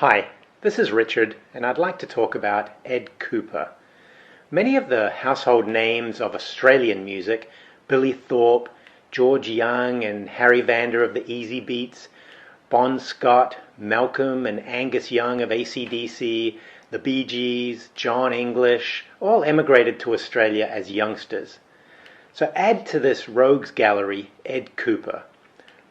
Hi, this is Richard, and I'd like to talk about Ed Kuepper. Many of the household names of Australian music, Billy Thorpe, George Young and Harry Vander of the Easy Beats, Bon Scott, Malcolm and Angus Young of AC/DC, the Bee Gees, John English, all emigrated to Australia as youngsters. So add to this rogues gallery Ed Kuepper.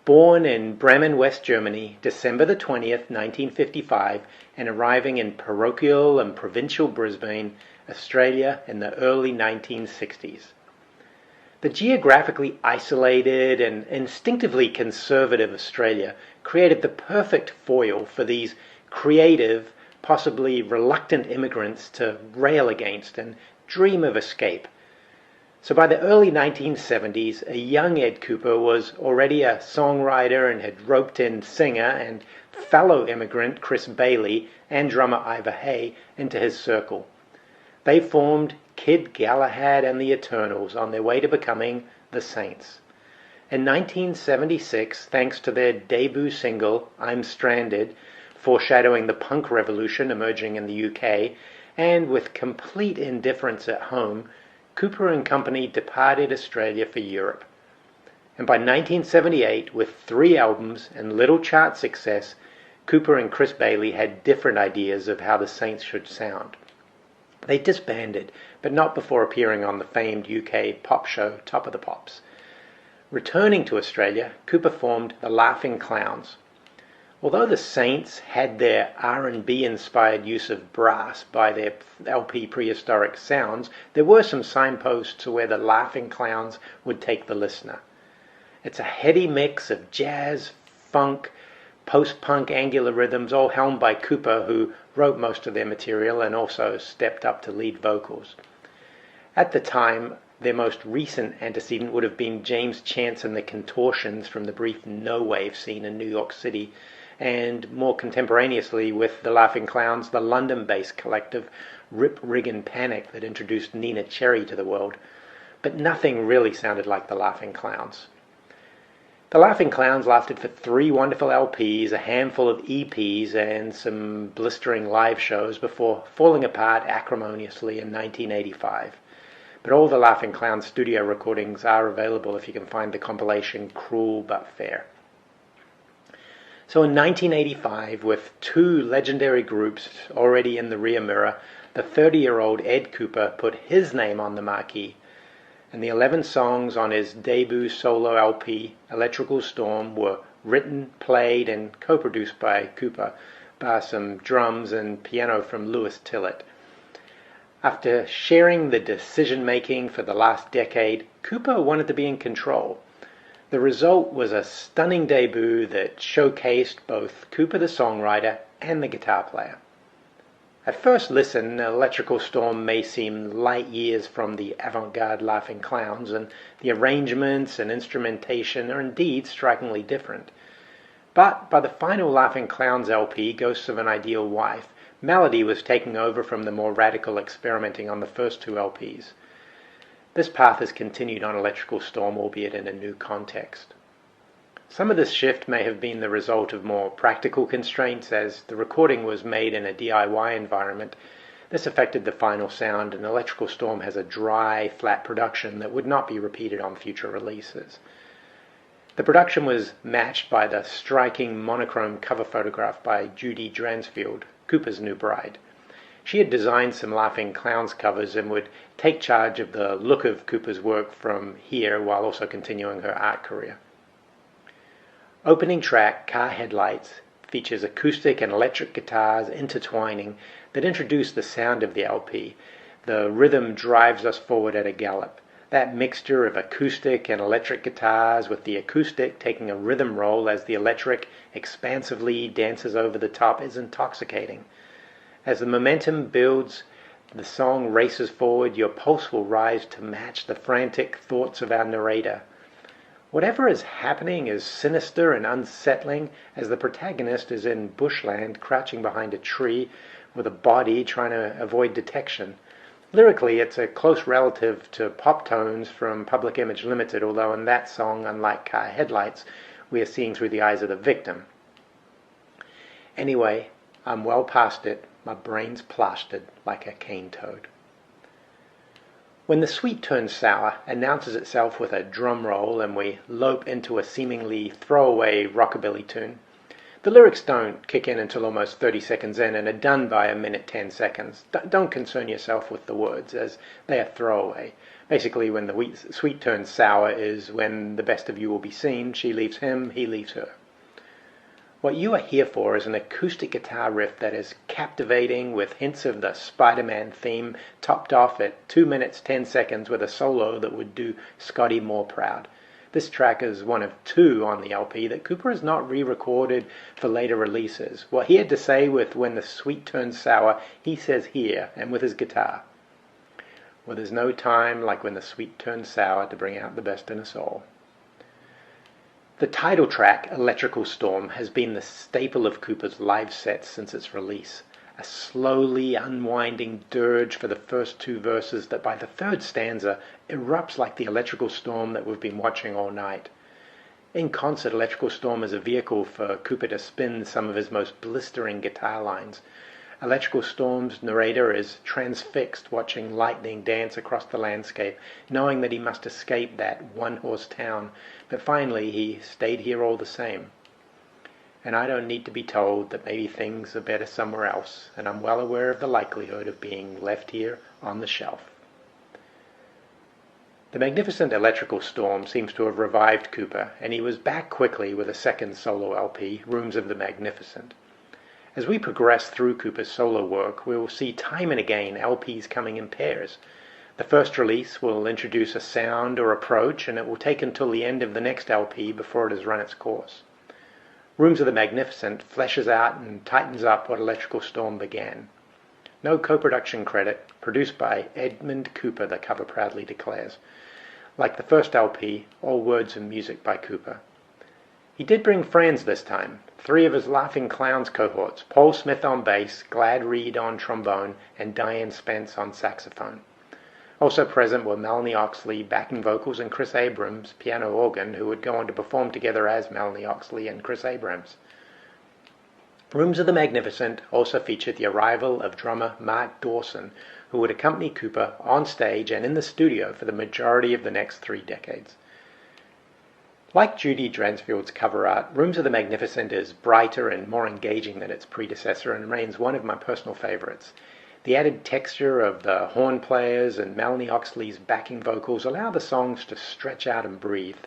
Born in Bremen, West Germany, December the 20th, 1955, and arriving in parochial and provincial Brisbane, Australia in the early 1960s. The geographically isolated and instinctively conservative Australia created the perfect foil for these creative, possibly reluctant immigrants to rail against and dream of escape. So by the early 1970s, a young Ed Kuepper was already a songwriter and had roped in singer and fellow immigrant Chris Bailey and drummer Ivor Hay into his circle. They formed Kid Galahad and the Eternals on their way to becoming the Saints. In 1976, thanks to their debut single, I'm Stranded, foreshadowing the punk revolution emerging in the UK, and with complete indifference at home, Kuepper and company departed Australia for Europe. And by 1978, with 3 albums and little chart success, Kuepper and Chris Bailey had different ideas of how the Saints should sound. They disbanded, but not before appearing on the famed UK pop show Top of the Pops. Returning to Australia, Kuepper formed the Laughing Clowns. Although the Saints had their R&B inspired use of brass by their LP Prehistoric Sounds, there were some signposts where the Laughing Clowns would take the listener. It's a heady mix of jazz, funk, post-punk angular rhythms, all helmed by Kuepper, who wrote most of their material and also stepped up to lead vocals. At the time, their most recent antecedent would have been James Chance and the Contortions from the brief no-wave scene in New York City, and more contemporaneously with the Laughing Clowns, the London-based collective Rip, Rig and Panic that introduced Nina Cherry to the world. But nothing really sounded like the Laughing Clowns. The Laughing Clowns lasted for 3 wonderful LPs, a handful of EPs, and some blistering live shows before falling apart acrimoniously in 1985. But all the Laughing Clowns studio recordings are available if you can find the compilation Cruel But Fair. So in 1985, with 2 legendary groups already in the rear mirror, the 30-year-old Ed Kuepper put his name on the marquee, and the 11 songs on his debut solo LP, Electrical Storm, were written, played, and co-produced by Kuepper, bar some drums and piano from Lewis Tillett. After sharing the decision-making for the last decade, Kuepper wanted to be in control. The result was a stunning debut that showcased both Kuepper the songwriter and the guitar player. At first listen, Electrical Storm may seem light years from the avant-garde Laughing Clowns, and the arrangements and instrumentation are indeed strikingly different. But by the final Laughing Clowns LP, Ghosts of an Ideal Wife, melody was taking over from the more radical experimenting on the first 2 LPs. This path has continued on Electrical Storm, albeit in a new context. Some of this shift may have been the result of more practical constraints, as the recording was made in a DIY environment. This affected the final sound, and Electrical Storm has a dry, flat production that would not be repeated on future releases. The production was matched by the striking monochrome cover photograph by Judy Dransfield, Kuepper's new bride. She had designed some Laughing Clowns covers and would take charge of the look of Kuepper's work from here while also continuing her art career. Opening track, Car Headlights, features acoustic and electric guitars intertwining that introduce the sound of the LP. The rhythm drives us forward at a gallop. That mixture of acoustic and electric guitars, with the acoustic taking a rhythm role as the electric expansively dances over the top, is intoxicating. As the momentum builds, the song races forward, your pulse will rise to match the frantic thoughts of our narrator. Whatever is happening is sinister and unsettling, as the protagonist is in bushland, crouching behind a tree with a body trying to avoid detection. Lyrically, it's a close relative to Pop Tones from Public Image Limited, although in that song, unlike Car Headlights, we are seeing through the eyes of the victim. Anyway, I'm well past it, my brain's plastered like a cane toad. When the sweet turns sour announces itself with a drum roll and we lope into a seemingly throwaway rockabilly tune, the lyrics don't kick in until almost 30 seconds in and are done by a minute 10 seconds. Don't concern yourself with the words, as they are throwaway. Basically, when the sweet turns sour is when the best of you will be seen, she leaves him, he leaves her. What you are here for is an acoustic guitar riff that is captivating with hints of the Spider-Man theme, topped off at 2 minutes 10 seconds with a solo that would do Scotty Moore proud. This track is one of 2 on the LP that Kuepper has not re-recorded for later releases. What he had to say with When the Sweet Turns Sour, he says here, and with his guitar. Well, there's no time like when the sweet turns sour to bring out the best in us all. The title track, Electrical Storm, has been the staple of Kuepper's live sets since its release. A slowly unwinding dirge for the first 2 verses that by the 3rd stanza erupts like the electrical storm that we've been watching all night. In concert, Electrical Storm is a vehicle for Kuepper to spin some of his most blistering guitar lines. Electrical Storm's narrator is transfixed watching lightning dance across the landscape, knowing that he must escape that one-horse town, but finally he stayed here all the same. And I don't need to be told that maybe things are better somewhere else, and I'm well aware of the likelihood of being left here on the shelf. The magnificent Electrical Storm seems to have revived Kuepper, and he was back quickly with a second solo LP, Rooms of the Magnificent. As we progress through Kuepper's solo work, we will see time and again LPs coming in pairs. The first release will introduce a sound or approach, and it will take until the end of the next LP before it has run its course. Rooms of the Magnificent fleshes out and tightens up what Electrical Storm began. No co-production credit, produced by Edmund Kuepper, the cover proudly declares. Like the first LP, all words and music by Kuepper. He did bring friends this time, 3 of his Laughing Clowns cohorts, Paul Smith on bass, Glad Reed on trombone, and Diane Spence on saxophone. Also present were Melanie Oxley, backing vocals, and Chris Abrams, piano organ, who would go on to perform together as Melanie Oxley and Chris Abrams. Rooms of the Magnificent also featured the arrival of drummer Mark Dawson, who would accompany Kuepper on stage and in the studio for the majority of the next 3 decades. Like Judy Dransfield's cover art, Rooms of the Magnificent is brighter and more engaging than its predecessor and remains one of my personal favorites. The added texture of the horn players and Melanie Oxley's backing vocals allow the songs to stretch out and breathe.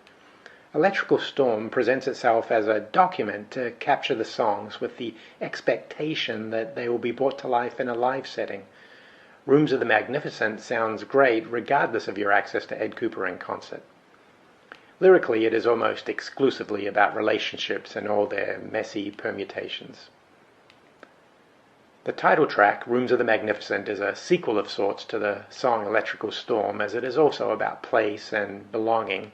Electrical Storm presents itself as a document to capture the songs with the expectation that they will be brought to life in a live setting. Rooms of the Magnificent sounds great regardless of your access to Ed Kuepper in concert. Lyrically, it is almost exclusively about relationships and all their messy permutations. The title track, Rooms of the Magnificent, is a sequel of sorts to the song Electrical Storm, as it is also about place and belonging.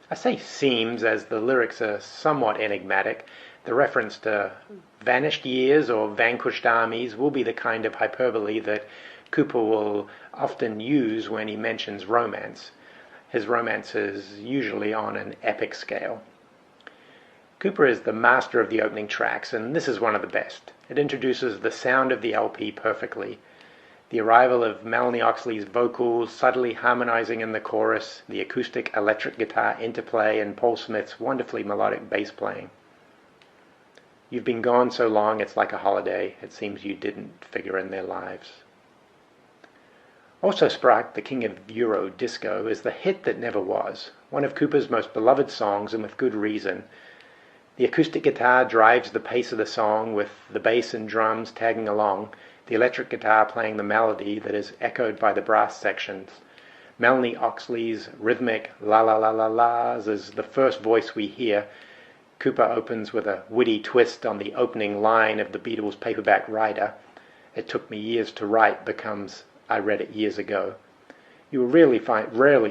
I say seems, as the lyrics are somewhat enigmatic. The reference to vanished years or vanquished armies will be the kind of hyperbole that Kuepper will often use when he mentions romance. His romance is usually on an epic scale. Kuepper is the master of the opening tracks, and this is one of the best. It introduces the sound of the LP perfectly. The arrival of Melanie Oxley's vocals subtly harmonizing in the chorus, the acoustic electric guitar interplay, and Paul Smith's wonderfully melodic bass playing. You've been gone so long it's like a holiday. It seems you didn't figure in their lives. Also Sprach, the king of Euro disco, is the hit that never was, one of Kuepper's most beloved songs, and with good reason. The acoustic guitar drives the pace of the song, with the bass and drums tagging along, the electric guitar playing the melody that is echoed by the brass sections. Melanie Oxley's rhythmic la-la-la-la-las is the first voice we hear. Kuepper opens with a witty twist on the opening line of the Beatles' paperback Rider. It took me years to write becomes I read it years ago. You will rarely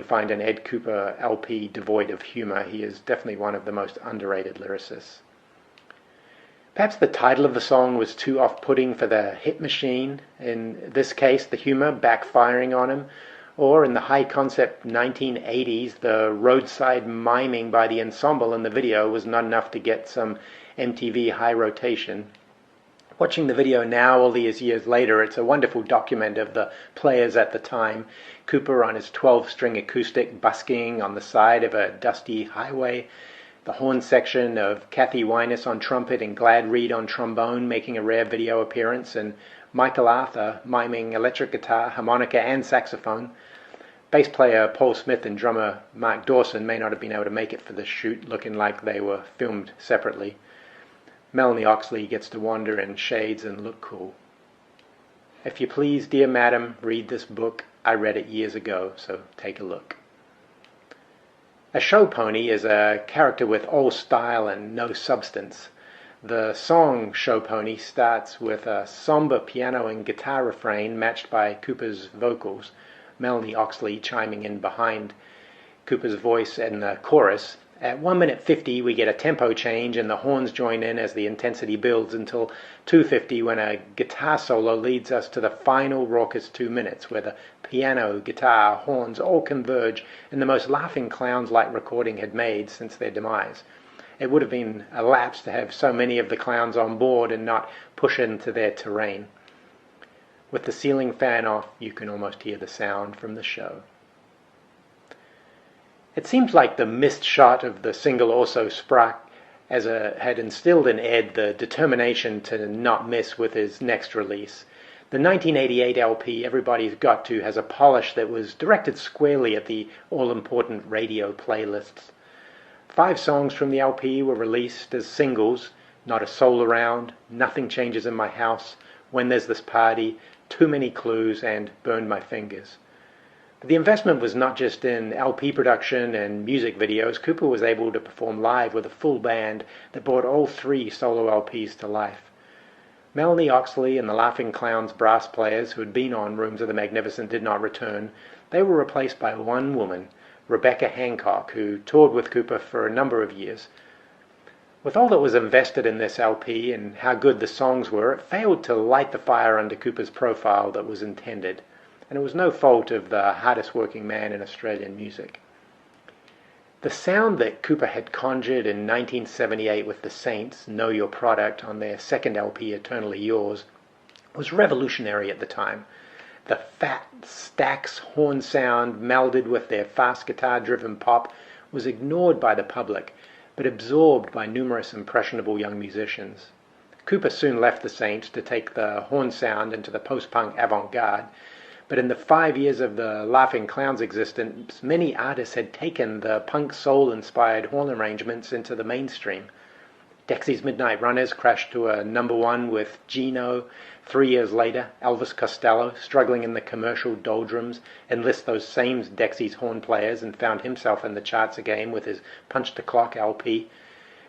find an Ed Kuepper LP devoid of humor. He is definitely one of the most underrated lyricists. Perhaps the title of the song was too off-putting for the hit machine, in this case the humor backfiring on him, or in the high-concept 1980s, the roadside miming by the ensemble in the video was not enough to get some MTV high rotation. Watching the video now, all these years later, it's a wonderful document of the players at the time. Kuepper on his 12-string acoustic busking on the side of a dusty highway. The horn section of Kathy Wyness on trumpet and Glad Reed on trombone making a rare video appearance, and Michael Arthur miming electric guitar, harmonica and saxophone. Bass player Paul Smith and drummer Mark Dawson may not have been able to make it for this shoot, looking like they were filmed separately. Melanie Oxley gets to wander in shades and look cool. If you please, dear madam, read this book. I read it years ago, so take a look. A show pony is a character with all style and no substance. The song Show Pony starts with a somber piano and guitar refrain matched by Kuepper's vocals, Melanie Oxley chiming in behind Kuepper's voice in the chorus. At 1 minute 50 we get a tempo change and the horns join in as the intensity builds until 2:50 when a guitar solo leads us to the final raucous 2 minutes where the piano, guitar, horns all converge in the most laughing clowns-like recording had made since their demise. It would have been a lapse to have so many of the clowns on board and not push into their terrain. With the ceiling fan off, you can almost hear the sound from the show. It seems like the missed shot of the single also struck as had instilled in Ed the determination to not miss with his next release. The 1988 LP, Everybody's Got To, has a polish that was directed squarely at the all-important radio playlists. 5 songs from the LP were released as singles: Not a Soul Around, Nothing Changes in My House, When There's This Party, Too Many Clues, and Burned My Fingers. The investment was not just in LP production and music videos. Kuepper was able to perform live with a full band that brought all 3 solo LPs to life. Melanie Oxley and the Laughing Clowns brass players who had been on Rooms of the Magnificent did not return. They were replaced by one woman, Rebecca Hancock, who toured with Kuepper for a number of years. With all that was invested in this LP and how good the songs were, it failed to light the fire under Kuepper's profile that was intended. And it was no fault of the hardest working man in Australian music. The sound that Kuepper had conjured in 1978 with the Saints' Know Your Product on their second LP, Eternally Yours, was revolutionary at the time. The fat Stax horn sound melded with their fast guitar-driven pop was ignored by the public, but absorbed by numerous impressionable young musicians. Kuepper soon left the Saints to take the horn sound into the post-punk avant-garde, but in the 5 years of the Laughing Clowns' existence, many artists had taken the punk soul-inspired horn arrangements into the mainstream. Dexy's Midnight Runners crashed to a #1 with Gino. 3 years later, Elvis Costello, struggling in the commercial doldrums, enlisted those same Dexy's horn players and found himself in the charts again with his Punch the Clock LP.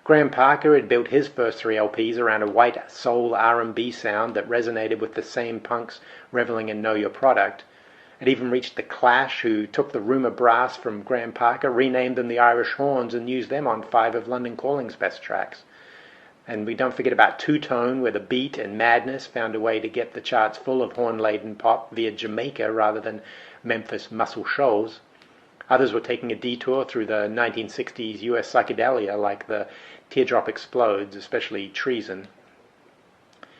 Graham Parker had built his first 3 LPs around a white soul R&B sound that resonated with the same punks reveling in Know Your Product. It even reached The Clash, who took the Rumour Brass from Graham Parker, renamed them the Irish Horns, and used them on 5 of London Calling's best tracks. And we don't forget about Two Tone, where the Beat and Madness found a way to get the charts full of horn-laden pop via Jamaica rather than Memphis Muscle Shoals. Others were taking a detour through the 1960s US psychedelia like the Teardrop Explodes, especially Treason.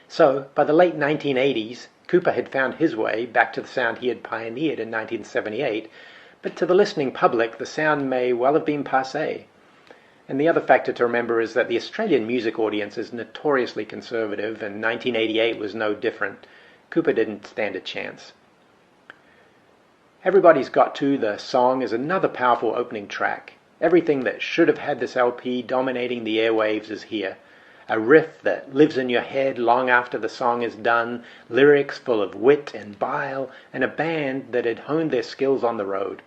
So, by the late 1980s, Kuepper had found his way back to the sound he had pioneered in 1978, but to the listening public the sound may well have been passé. And the other factor to remember is that the Australian music audience is notoriously conservative, and 1988 was no different. Kuepper didn't stand a chance. Everybody's Got To, the song, is another powerful opening track. Everything that should have had this LP dominating the airwaves is here. A riff that lives in your head long after the song is done, lyrics full of wit and bile, and a band that had honed their skills on the road.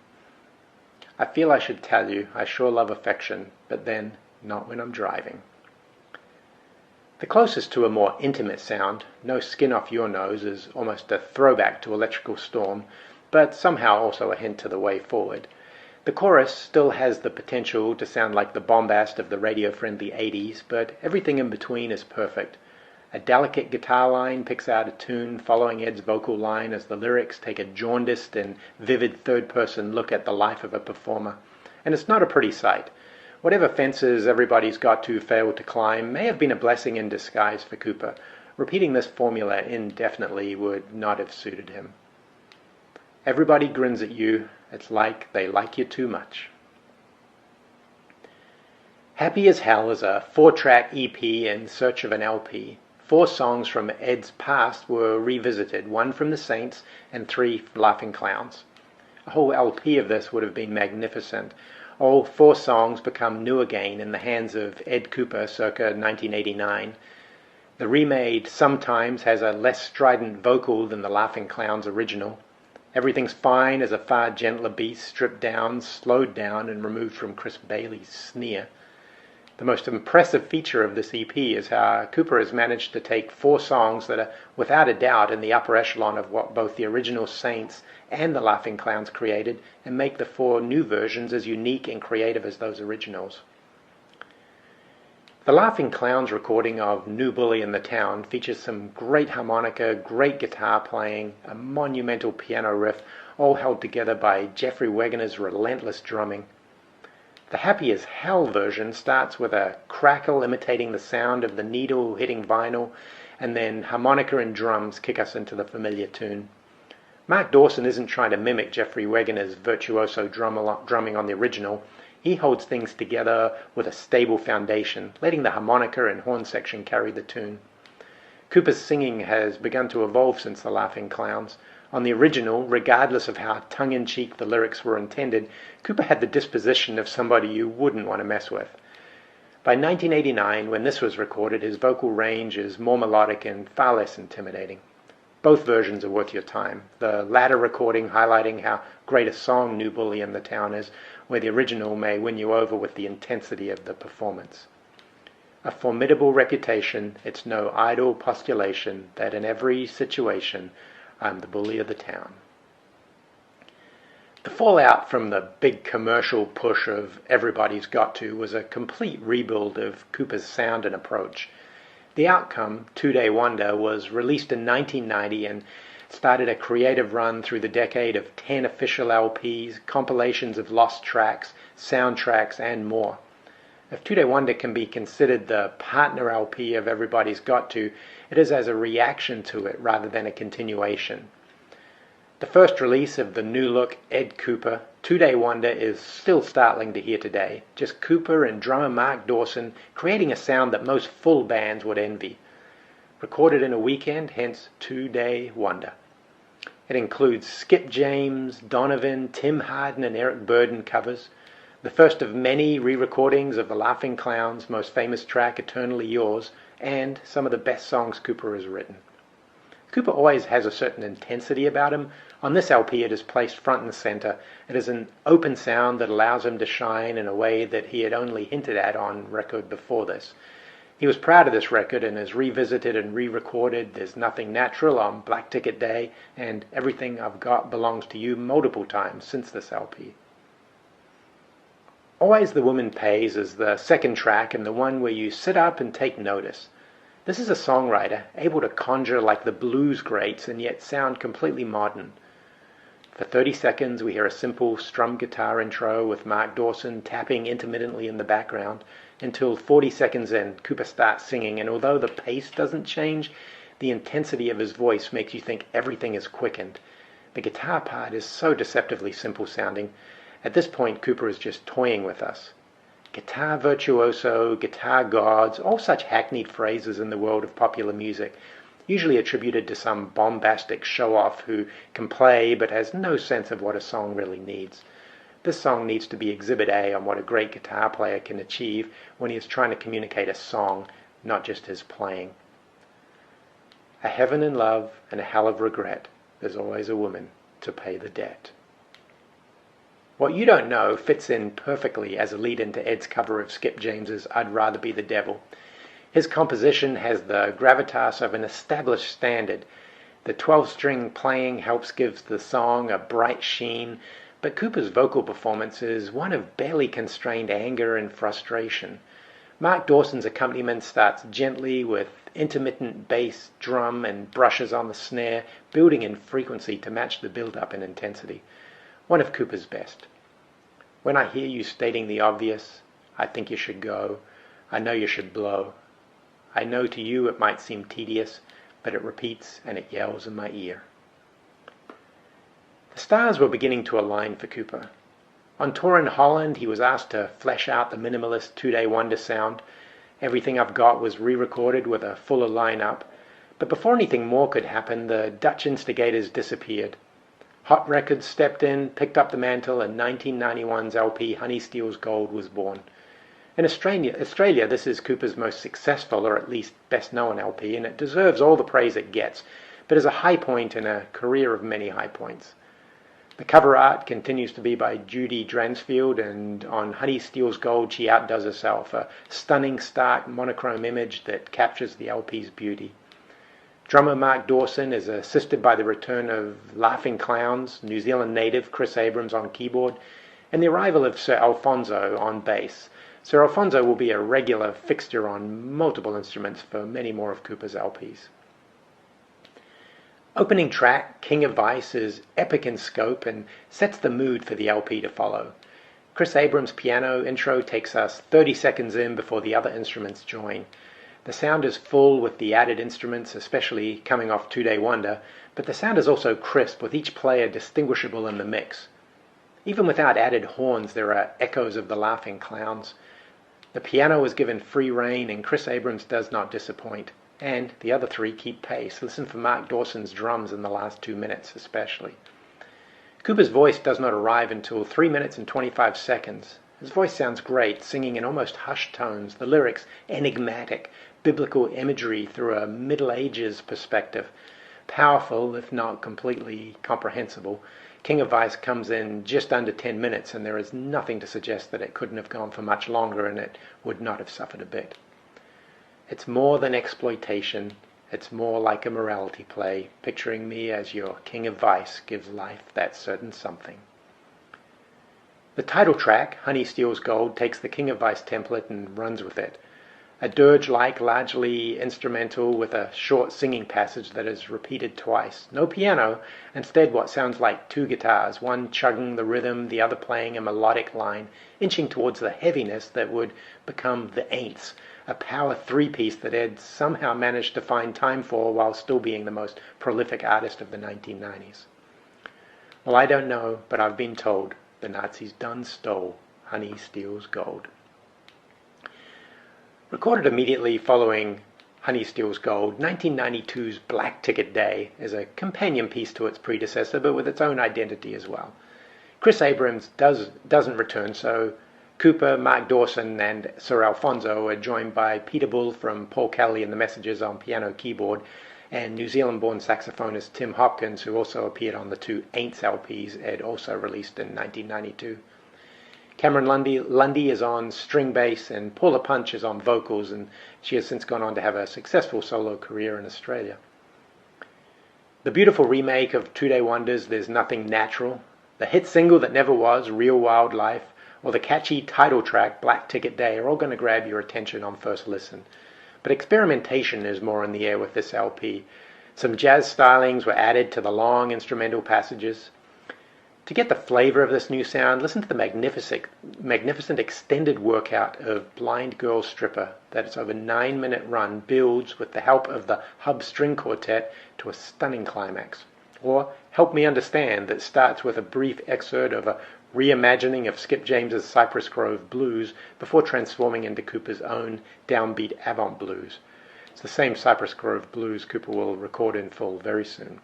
I feel I should tell you, I sure love affection, but then, not when I'm driving. The closest to a more intimate sound, No Skin Off Your Nose, is almost a throwback to Electrical Storm, but somehow also a hint to the way forward. The chorus still has the potential to sound like the bombast of the radio-friendly 80s, but everything in between is perfect. A delicate guitar line picks out a tune following Ed's vocal line as the lyrics take a jaundiced and vivid third-person look at the life of a performer. And it's not a pretty sight. Whatever fences Everybody's Got To failed to climb may have been a blessing in disguise for Kuepper. Repeating this formula indefinitely would not have suited him. Everybody grins at you. It's like they like you too much. Happy as Hell is a 4-track EP in search of an LP. 4 songs from Ed's past were revisited, 1 from the Saints and 3 Laughing Clowns. A whole LP of this would have been magnificent. All 4 songs become new again in the hands of Ed Kuepper circa 1989. The remade Sometimes has a less strident vocal than the Laughing Clowns original. Everything's Fine is a far gentler beast, stripped down, slowed down, and removed from Chris Bailey's sneer. The most impressive feature of this EP is how Kuepper has managed to take 4 songs that are without a doubt in the upper echelon of what both the original Saints and the Laughing Clowns created and make the 4 new versions as unique and creative as those originals. The Laughing Clowns recording of New Bully in the Town features some great harmonica, great guitar playing, a monumental piano riff, all held together by Jeffrey Wegener's relentless drumming. The Happy as Hell version starts with a crackle imitating the sound of the needle hitting vinyl, and then harmonica and drums kick us into the familiar tune. Mark Dawson isn't trying to mimic Jeffrey Wegener's virtuoso drumming on the original. He holds things together with a stable foundation, letting the harmonica and horn section carry the tune. Kuepper's singing has begun to evolve since the Laughing Clowns. On the original, regardless of how tongue-in-cheek the lyrics were intended, Kuepper had the disposition of somebody you wouldn't want to mess with. By 1989, when this was recorded, his vocal range is more melodic and far less intimidating. Both versions are worth your time, the latter recording highlighting how great a song New Bully in the Town is, where the original may win you over with the intensity of the performance. A formidable reputation, it's no idle postulation that in every situation I'm the bully of the town. The fallout from the big commercial push of Everybody's Got To was a complete rebuild of Kuepper's sound and approach. The outcome, 2-Day Wonder, was released in 1990 and started a creative run through the decade of 10 official LPs, compilations of lost tracks, soundtracks, and more. If 2-Day Wonder can be considered the partner LP of Everybody's Got To, it is as a reaction to it rather than a continuation. The first release of the new look Ed Kuepper, 2-Day Wonder, is still startling to hear today. Just Kuepper and drummer Mark Dawson creating a sound that most full bands would envy. Recorded in a weekend, hence 2-Day Wonder. It includes Skip James, Donovan, Tim Hardin, and Eric Burden covers, the first of many re-recordings of the Laughing Clowns' most famous track, Eternally Yours, and some of the best songs Kuepper has written. Kuepper always has a certain intensity about him. On this LP it is placed front and center. It is an open sound that allows him to shine in a way that he had only hinted at on record before this. He was proud of this record and has revisited and re-recorded There's Nothing Natural on Black Ticket Day and Everything I've Got Belongs to You multiple times since this LP. Always the Woman Pays is the second track and the one where you sit up and take notice. This is a songwriter able to conjure like the blues greats and yet sound completely modern. For 30 seconds we hear a simple strum guitar intro with Mark Dawson tapping intermittently in the background until 40 seconds in, Kuepper starts singing, and although the pace doesn't change, the intensity of his voice makes you think everything is quickened. The guitar part is so deceptively simple sounding. At this point, Kuepper is just toying with us. Guitar virtuoso, guitar gods, all such hackneyed phrases in the world of popular music, usually attributed to some bombastic show-off who can play but has no sense of what a song really needs. This song needs to be Exhibit A on what a great guitar player can achieve when he is trying to communicate a song, not just his playing. A heaven in love and a hell of regret, there's always a woman to pay the debt. What You Don't Know fits in perfectly as a lead-in to Ed's cover of Skip James's I'd Rather Be the Devil. His composition has the gravitas of an established standard. The 12-string playing helps give the song a bright sheen, but Kuepper's vocal performance is one of barely constrained anger and frustration. Mark Dawson's accompaniment starts gently with intermittent bass, drum, and brushes on the snare, building in frequency to match the build-up in intensity. One of Kuepper's best. When I hear you stating the obvious, I think you should go. I know you should blow. I know to you it might seem tedious, but it repeats and it yells in my ear. The stars were beginning to align for Kuepper. On tour in Holland, he was asked to flesh out the minimalist two-day wonder sound. Everything I've Got was re-recorded with a fuller lineup, but before anything more could happen, the Dutch instigators disappeared. Hot Records stepped in, picked up the mantle, and 1991's LP Honey Steals Gold was born. In Australia, this is Kuepper's most successful, or at least best-known LP, and it deserves all the praise it gets, but is a high point in a career of many high points. The cover art continues to be by Judy Dransfield, and on Honey Steals Gold she outdoes herself, a stunning, stark, monochrome image that captures the LP's beauty. Drummer Mark Dawson is assisted by the return of Laughing Clowns, New Zealand native Chris Abrams on keyboard, and the arrival of Sir Alfonso on bass. Sir Alfonso will be a regular fixture on multiple instruments for many more of Kuepper's LPs. Opening track, King of Vice, is epic in scope and sets the mood for the LP to follow. Chris Abrams' piano intro takes us 30 seconds in before the other instruments join. The sound is full with the added instruments, especially coming off Two-Day Wonder, but the sound is also crisp, with each player distinguishable in the mix. Even without added horns, there are echoes of the Laughing Clowns. The piano is given free rein, and Chris Abrams does not disappoint. And the other three keep pace. Listen for Mark Dawson's drums in the last 2 minutes especially. Kuepper's voice does not arrive until 3 minutes and 25 seconds. His voice sounds great, singing in almost hushed tones, the lyrics enigmatic, biblical imagery through a Middle Ages perspective. Powerful, if not completely comprehensible. King of Vice comes in just under 10 minutes, and there is nothing to suggest that it couldn't have gone for much longer, and it would not have suffered a bit. It's more than exploitation, it's more like a morality play, picturing me as your King of Vice gives life that certain something. The title track, Honey Steals Gold, takes the King of Vice template and runs with it. A dirge-like, largely instrumental with a short singing passage that is repeated twice. No piano, instead what sounds like two guitars, one chugging the rhythm, the other playing a melodic line, inching towards the heaviness that would become the Ain'ts, a power three-piece that Ed somehow managed to find time for while still being the most prolific artist of the 1990s. Well, I don't know, but I've been told the Nazis done stole Honey Steals Gold. Recorded immediately following Honey Steals Gold, 1992's Black Ticket Day is a companion piece to its predecessor, but with its own identity as well. Chris Abrams doesn't return, so Kuepper, Mark Dawson, and Sir Alfonso are joined by Peter Bull from Paul Kelly and the Messages on piano keyboard, and New Zealand-born saxophonist Tim Hopkins, who also appeared on the two Ain'ts LPs Ed also released in 1992. Cameron Lundy is on string bass, and Paula Punch is on vocals, and she has since gone on to have a successful solo career in Australia. The beautiful remake of Two-Day Wonder's There's Nothing Natural, the hit single that never was, Real Wild Life, or the catchy title track, Black Ticket Day, are all going to grab your attention on first listen. But experimentation is more in the air with this LP. Some jazz stylings were added to the long instrumental passages. To get the flavor of this new sound, listen to the magnificent extended workout of Blind Girl Stripper that its over 9-minute run builds with the help of the Hub String Quartet to a stunning climax. Or Help Me Understand that starts with a brief excerpt of a reimagining of Skip James's Cypress Grove blues before transforming into Kuepper's own downbeat avant blues. It's the same Cypress Grove blues Kuepper will record in full very soon.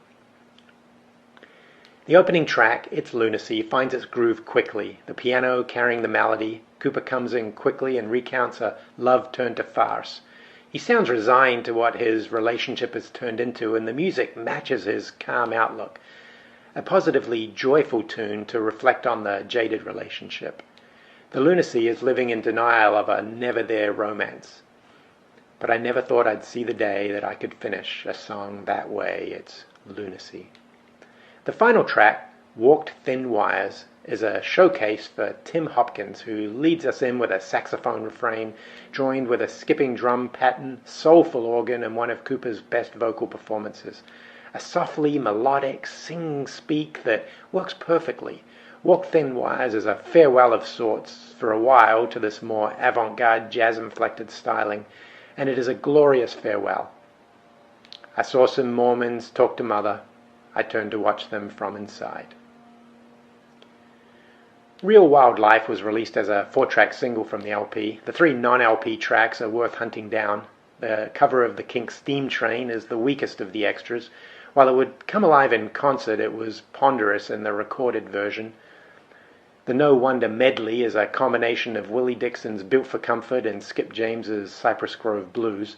The opening track, It's Lunacy, finds its groove quickly, the piano carrying the melody. Kuepper comes in quickly and recounts a love turned to farce. He sounds resigned to what his relationship has turned into, and the music matches his calm outlook. A positively joyful tune to reflect on the jaded relationship. The lunacy is living in denial of a never-there romance. But I never thought I'd see the day that I could finish a song that way. It's lunacy. The final track, Walked Thin Wires, is a showcase for Tim Hopkins, who leads us in with a saxophone refrain, joined with a skipping drum pattern, soulful organ, and one of Kuepper's best vocal performances. A softly melodic sing-speak that works perfectly. Walk Thin Wires is a farewell of sorts for a while to this more avant-garde jazz-inflected styling. and it is a glorious farewell. I saw some Mormons talk to Mother. I turned to watch them from inside. Real Wildlife was released as a 4-track single from the LP. The 3 non-LP tracks are worth hunting down. The cover of the Kinks' Steam Train is the weakest of the extras. While it would come alive in concert, it was ponderous in the recorded version. The No Wonder medley is a combination of Willie Dixon's Built for Comfort and Skip James's Cypress Grove Blues.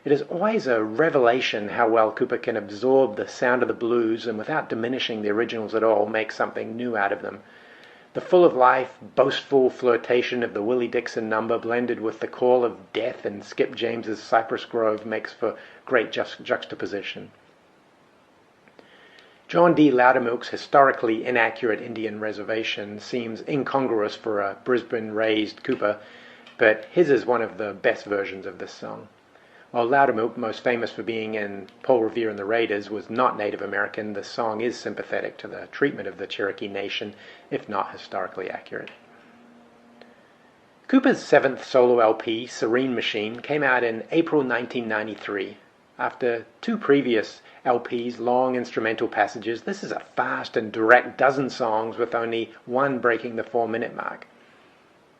It is always a revelation how well Kuepper can absorb the sound of the blues and without diminishing the originals at all, make something new out of them. The full-of-life, boastful flirtation of the Willie Dixon number blended with the call of death and Skip James's Cypress Grove makes for great juxtaposition. John D. Loudermilk's historically inaccurate Indian reservation seems incongruous for a Brisbane-raised Kuepper, but his is one of the best versions of this song. While Loudermilk, most famous for being in Paul Revere and the Raiders, was not Native American, the song is sympathetic to the treatment of the Cherokee Nation, if not historically accurate. Kuepper's 7th solo LP, Serene Machine, came out in April 1993. After 2 previous LPs, long instrumental passages, this is a fast and direct dozen songs with only one breaking the 4-minute mark.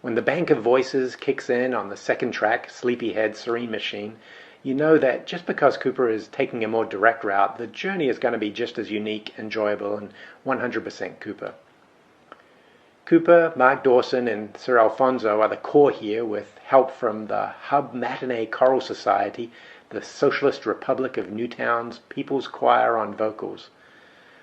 When the bank of voices kicks in on the 2nd track, Sleepyhead, Serene Machine, you know that just because Kuepper is taking a more direct route, the journey is going to be just as unique, enjoyable, and 100% Kuepper. Kuepper, Mark Dawson, and Sir Alfonso are the core here, with help from the Hub Matinee Choral Society, the Socialist Republic of Newtown's People's Choir on vocals.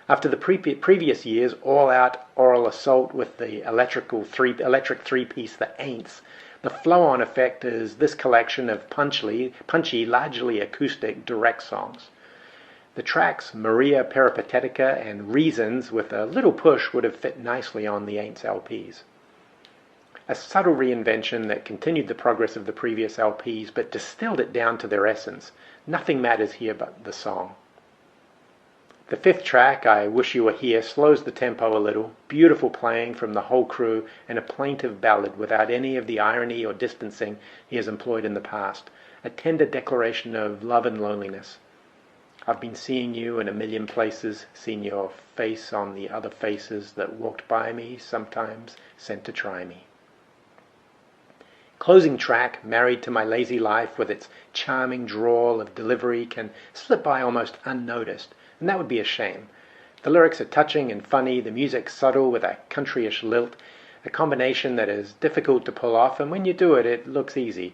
After the previous year's all-out oral assault with the electric three-piece The Aints, the flow-on effect is this collection of punchy, largely acoustic, direct songs. The tracks Maria Peripatetica and Reasons, with a little push, would have fit nicely on the Aints LPs. A subtle reinvention that continued the progress of the previous LPs, but distilled it down to their essence. Nothing matters here but the song. The 5th track, I Wish You Were Here, slows the tempo a little, beautiful playing from the whole crew, and a plaintive ballad without any of the irony or distancing he has employed in the past, a tender declaration of love and loneliness. I've been seeing you in a million places, seen your face on the other faces that walked by me, sometimes sent to try me. Closing track, Married to My Lazy Life, with its charming drawl of delivery, can slip by almost unnoticed, and that would be a shame. The lyrics are touching and funny, the music subtle with a countryish lilt, a combination that is difficult to pull off, and when you do it, it looks easy.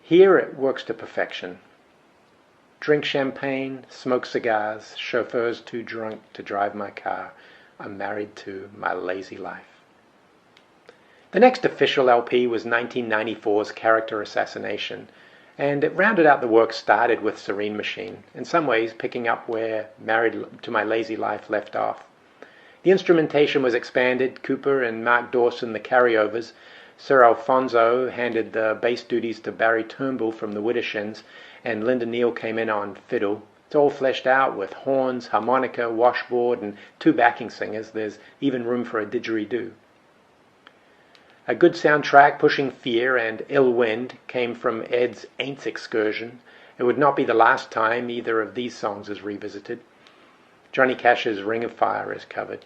Here it works to perfection. Drink champagne, smoke cigars, chauffeurs too drunk to drive my car. I'm married to my lazy life. The next official LP was 1994's Character Assassination, and it rounded out the work started with Serene Machine, in some ways picking up where Married to My Lazy Life left off. The instrumentation was expanded, Kuepper and Mark Dawson the carryovers, Sir Alfonso handed the bass duties to Barry Turnbull from the Widdershins, and Linda Neal came in on fiddle. It's all fleshed out with horns, harmonica, washboard, and 2 backing singers. There's even room for a didgeridoo. A good soundtrack pushing fear and ill wind came from Ed's Aints excursion. It would not be the last time either of these songs is revisited. Johnny Cash's Ring of Fire is covered.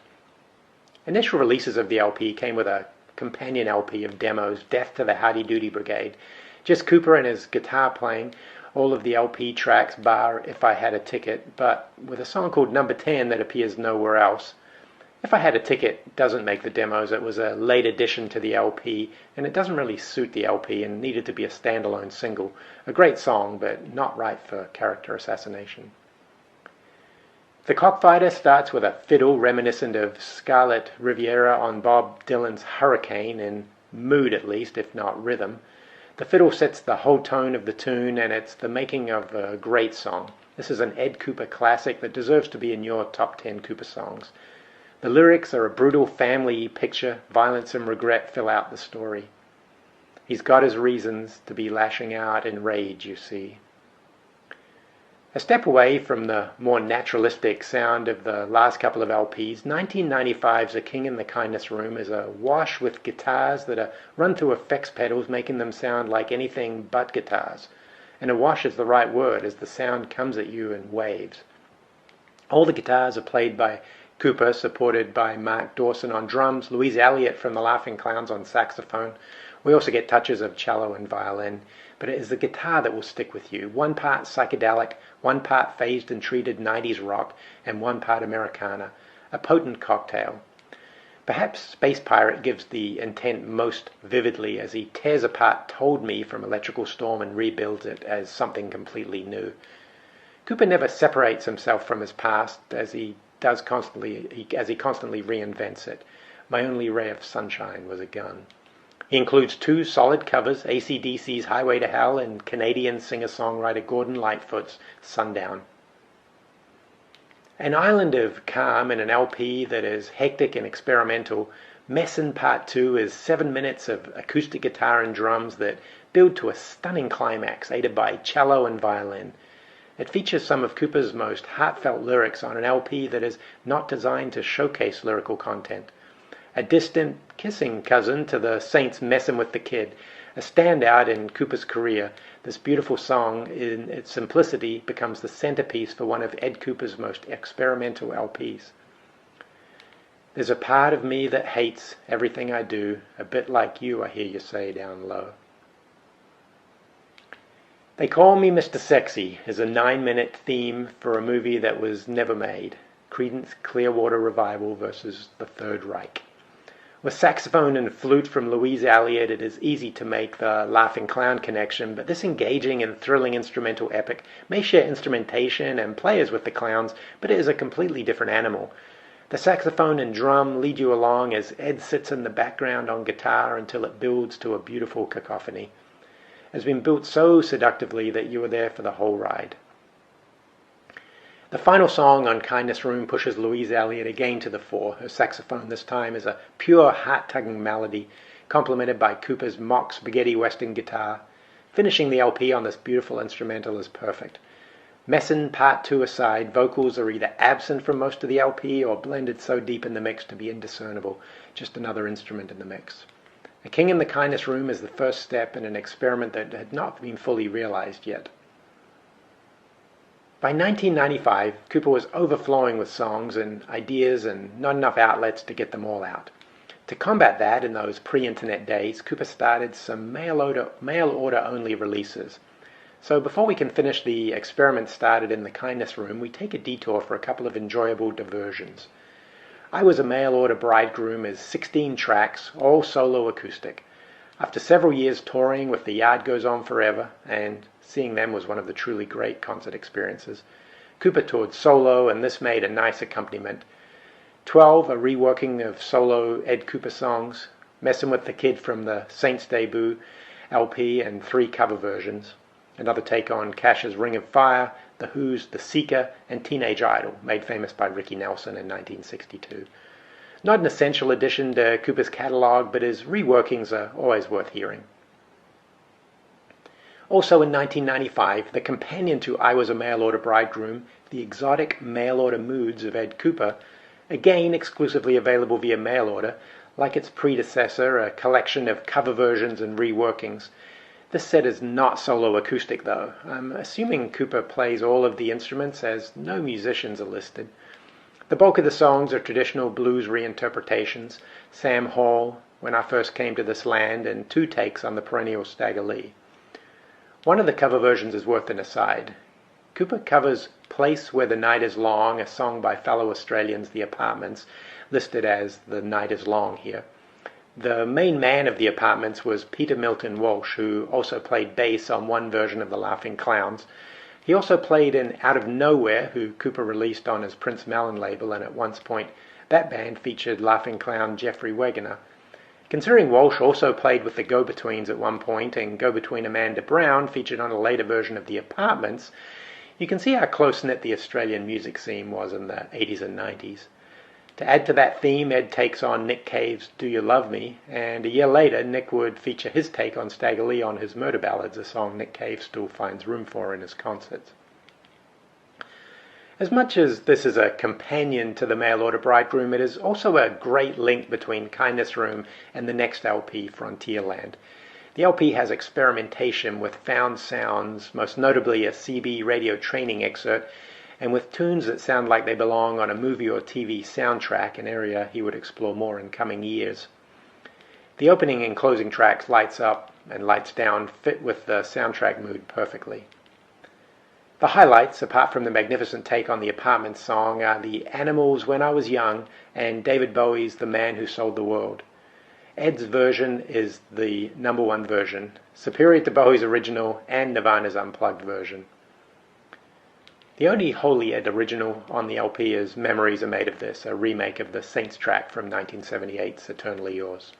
Initial releases of the LP came with a companion LP of demos, Death to the Howdy Doody Brigade. Just Kuepper and his guitar playing all of the LP tracks bar If I Had a Ticket, but with a song called Number 10 that appears nowhere else. If I Had a Ticket doesn't make the demos. It was a late addition to the LP, and it doesn't really suit the LP and needed to be a standalone single. A great song, but not right for Character Assassination. The Cockfighter starts with a fiddle reminiscent of Scarlett Riviera on Bob Dylan's Hurricane, in mood at least, if not rhythm. The fiddle sets the whole tone of the tune, and it's the making of a great song. This is an Ed Kuepper classic that deserves to be in your top 10 Kuepper songs. The lyrics are a brutal family picture. Violence and regret fill out the story. He's got his reasons to be lashing out in rage, you see. A step away from the more naturalistic sound of the last couple of LPs, 1995's A King in the Kindness Room is a wash with guitars that are run through effects pedals, making them sound like anything but guitars. and awash is the right word as the sound comes at you in waves. All the guitars are played by Kuepper, supported by Mark Dawson on drums, Louise Elliott from the Laughing Clowns on saxophone. We also get touches of cello and violin, but it is the guitar that will stick with you. One part psychedelic, one part phased and treated 90s rock, and one part Americana. A potent cocktail. Perhaps Space Pirate gives the intent most vividly as he tears apart Told Me from Electrical Storm and rebuilds it as something completely new. Kuepper never separates himself from his past as he constantly reinvents it. My only ray of sunshine was a gun. He includes two solid covers, AC/DC's Highway to Hell and Canadian singer-songwriter Gordon Lightfoot's Sundown. An island of calm in an LP that is hectic and experimental, Messin Part 2 is 7 minutes of acoustic guitar and drums that build to a stunning climax, aided by cello and violin. It features some of Kuepper's most heartfelt lyrics on an LP that is not designed to showcase lyrical content. A distant, kissing cousin to the Saints' Messin' with the Kid, a standout in Kuepper's career, this beautiful song, in its simplicity, becomes the centerpiece for one of Ed Kuepper's most experimental LPs. There's a part of me that hates everything I do, a bit like you, I hear you say down low. They Call Me Mr. Sexy is a 9-minute theme for a movie that was never made, Creedence Clearwater Revival versus the Third Reich. With saxophone and flute from Louise Elliott, it is easy to make the Laughing Clown connection, but this engaging and thrilling instrumental epic may share instrumentation and players with the clowns, but it is a completely different animal. The saxophone and drum lead you along as Ed sits in the background on guitar until it builds to a beautiful cacophony. It has been built so seductively that you are there for the whole ride. The final song on Kindness Room pushes Louise Elliott again to the fore. Her saxophone this time is a pure, heart-tugging melody, complemented by Kuepper's mock spaghetti western guitar. Finishing the LP on this beautiful instrumental is perfect. Messin Part 2 aside, vocals are either absent from most of the LP or blended so deep in the mix to be indiscernible, just another instrument in the mix. A King in the Kindness Room is the first step in an experiment that had not been fully realized yet. By 1995, Kuepper was overflowing with songs and ideas and not enough outlets to get them all out. To combat that in those pre-internet days, Kuepper started some mail-order only releases. So before we can finish the experiment started in the Kindness Room, we take a detour for a couple of enjoyable diversions. I Was a Mail-Order Bridegroom is 16 tracks, all solo acoustic. After several years touring with The Yard Goes On Forever, and seeing them was one of the truly great concert experiences, Kuepper toured solo, and this made a nice accompaniment. 12, a reworking of solo Ed Kuepper songs, Messin' with the Kid from the Saints Debut LP, and 3 cover versions. Another take on Cash's Ring of Fire, The Who's The Seeker, and Teenage Idol, made famous by Ricky Nelson in 1962. Not an essential addition to Kuepper's catalog, but his reworkings are always worth hearing. Also in 1995, the companion to I Was a Mail-Order Bridegroom, The Exotic Mail-Order Moods of Ed Kuepper, again exclusively available via mail order, like its predecessor, a collection of cover versions and reworkings. This set is not solo acoustic though. I'm assuming Kuepper plays all of the instruments as no musicians are listed. The bulk of the songs are traditional blues reinterpretations, Sam Hall, When I First Came to This Land, and 2 takes on the perennial Stagger Lee. One of the cover versions is worth an aside. Kuepper covers Place Where the Night is Long, a song by fellow Australians The Apartments, listed as The Night is Long here. The main man of The Apartments was Peter Milton Walsh, who also played bass on one version of the Laughing Clowns. He also played in Out of Nowhere, who Kuepper released on his Prince Mellon label, and at one point that band featured Laughing Clown Jeffrey Wegener. Considering Walsh also played with the Go-Betweens at one point, and Go-Between Amanda Brown featured on a later version of The Apartments, you can see how close-knit the Australian music scene was in the 80s and 90s. To add to that theme, Ed takes on Nick Cave's Do You Love Me, and a year later, Nick would feature his take on Stagger Lee on his Murder Ballads, a song Nick Cave still finds room for in his concerts. As much as this is a companion to the Mail Order Bridegroom, it is also a great link between Kindness Room and the next LP, Frontierland. The LP has experimentation with found sounds, most notably a CB radio training excerpt, and with tunes that sound like they belong on a movie or TV soundtrack, an area he would explore more in coming years. The opening and closing tracks, Lights Up and Lights Down, fit with the soundtrack mood perfectly. The highlights, apart from the magnificent take on the Apartment song, are the Animals' When I Was Young and David Bowie's The Man Who Sold the World. Ed's version is the #1 version, superior to Bowie's original and Nirvana's unplugged version. The only wholly Ed original on the LP is Memories Are Made of This, a remake of the Saints track from 1978's Eternally Yours.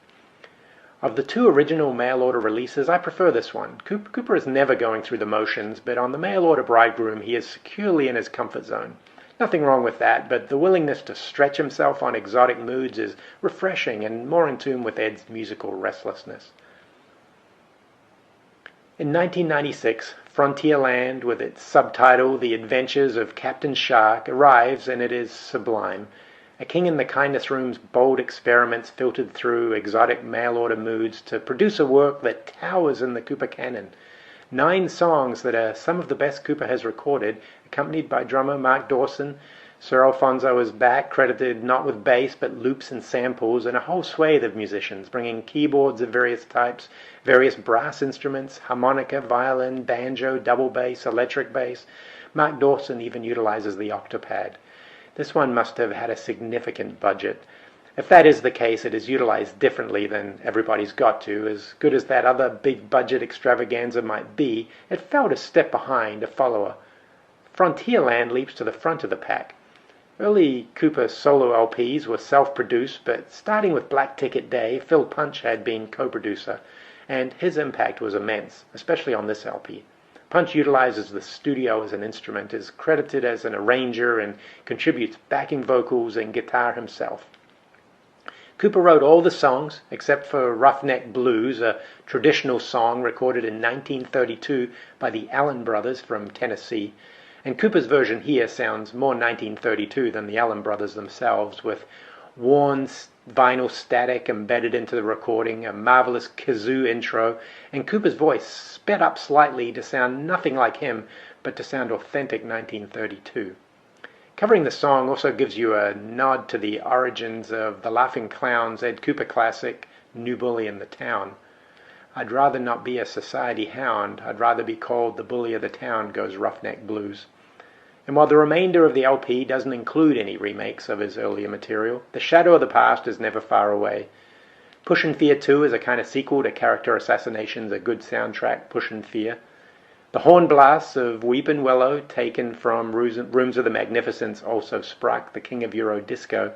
Of the two original mail-order releases, I prefer this one. Kuepper is never going through the motions, but on the mail-order Bridegroom, he is securely in his comfort zone. Nothing wrong with that, but the willingness to stretch himself on exotic moods is refreshing and more in tune with Ed's musical restlessness. In 1996, Frontierland, with its subtitle The Adventures of Captain Shark, arrives, and it is sublime. A King in the Kindness Room's bold experiments filtered through exotic mail-order moods to produce a work that towers in the Kuepper canon. 9 songs that are some of the best Kuepper has recorded, accompanied by drummer Mark Dawson. Sir Alfonso is back, credited not with bass but loops and samples, and a whole swathe of musicians, bringing keyboards of various types, various brass instruments, harmonica, violin, banjo, double bass, electric bass. Mark Dawson even utilizes the octopad. This one must have had a significant budget. If that is the case, it is utilized differently than Everybody's Got To. As good as that other big-budget extravaganza might be, it fell a step behind a follower. Frontierland leaps to the front of the pack. Early Kuepper solo LPs were self-produced, but starting with Black Ticket Day, Phil Punch had been co-producer, and his impact was immense, especially on this LP. Punch utilizes the studio as an instrument, is credited as an arranger, and contributes backing vocals and guitar himself. Kuepper wrote all the songs, except for Roughneck Blues, a traditional song recorded in 1932 by the Allen Brothers from Tennessee. And Kuepper's version here sounds more 1932 than the Allen Brothers themselves, with worn vinyl static embedded into the recording, a marvelous kazoo intro, and Kuepper's voice sped up slightly to sound nothing like him, but to sound authentic 1932. Covering the song also gives you a nod to the origins of the Laughing Clown's Ed Kuepper classic, New Bully in the Town. I'd rather not be a society hound, I'd rather be called the bully of the town, goes Roughneck Blues. And while the remainder of the LP doesn't include any remakes of his earlier material, the shadow of the past is never far away. Pushin' Fear 2 is a kind of sequel to Character Assassination's A Good Soundtrack, Pushin' Fear. The horn blasts of Weepin' Willow, taken from Rooms of the Magnificence, also struck the king of Euro disco,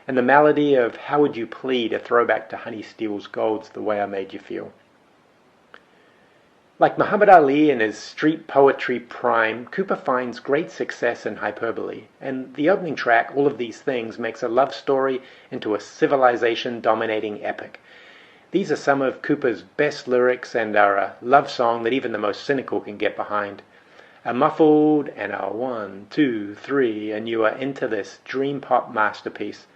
and the melody of How Would You Plead, a throwback to Honey Steele's Gold's The Way I Made You Feel. Like Muhammad Ali in his street poetry prime, Kuepper finds great success in hyperbole, and the opening track, All of These Things, makes a love story into a civilization-dominating epic. These are some of Kuepper's best lyrics and are a love song that even the most cynical can get behind. A muffled and a 1, 2, 3, and you are into this dream pop masterpiece.